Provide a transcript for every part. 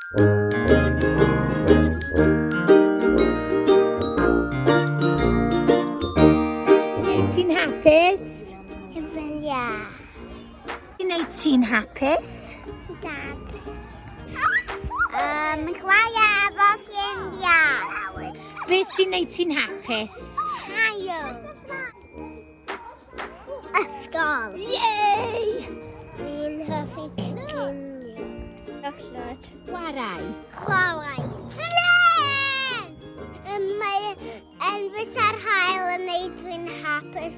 Ti'n hapus? Hyfryd, ia. Ti'n neud ti'n hapus? Dad. Chwarae efo ffrindiau. Beth sy'n neud ti'n hapus? Hael. Ysgol. Yay! Fi'n hoffi cinio. Chocolate. Chwarae. Chwarae. Tren! Mae enfys ar hael yn neud fi'n hapus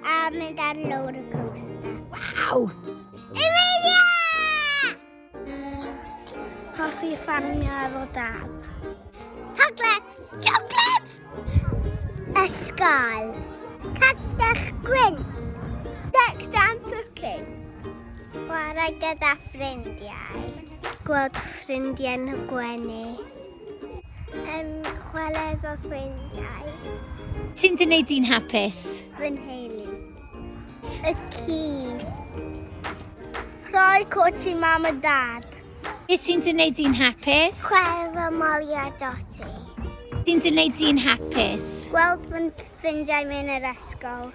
a mynd ar roller coaster. Waw! Emilia! Hoffi ffarmio efo dad. Chocolate! Chocolate! Ysgol. Castell gwyn. Next and cooking. Chwarae gyda ffrindiau. Gweld ffrindiau'n gwenu. Chwarae efo ffrindiau. Sy'n dy neud ti'n hapus? Fy nheulu. Y ci. Rhoi coach i mam a dad. Beth sy'n dy neud ti'n hapus? Chwarae efo Molly a Dotty. Sy'n dy neud ti'n hapus? Gweld fy ffrindiau mewn yr ysgol.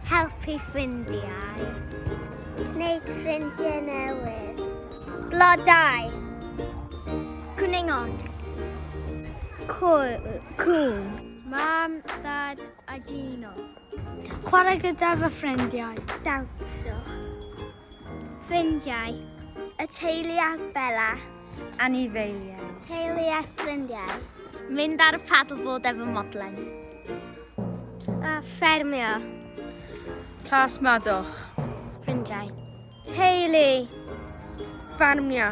Helpu ffrindiau. Wneud ffrindiau newydd. Blodau. Cwningod. Cwn. Mam, dad a Gino. Chwarae gyda fy ffrindiau. Dawnsio. Ffrindiau. Y teulu a Bella. Anifeiliaid. Teulu a ffrindiau. Mynd ar y paddleboard efo modlen. Ffermio. Plas Madoch. Ffrindiau. Teulu. Ffarmio.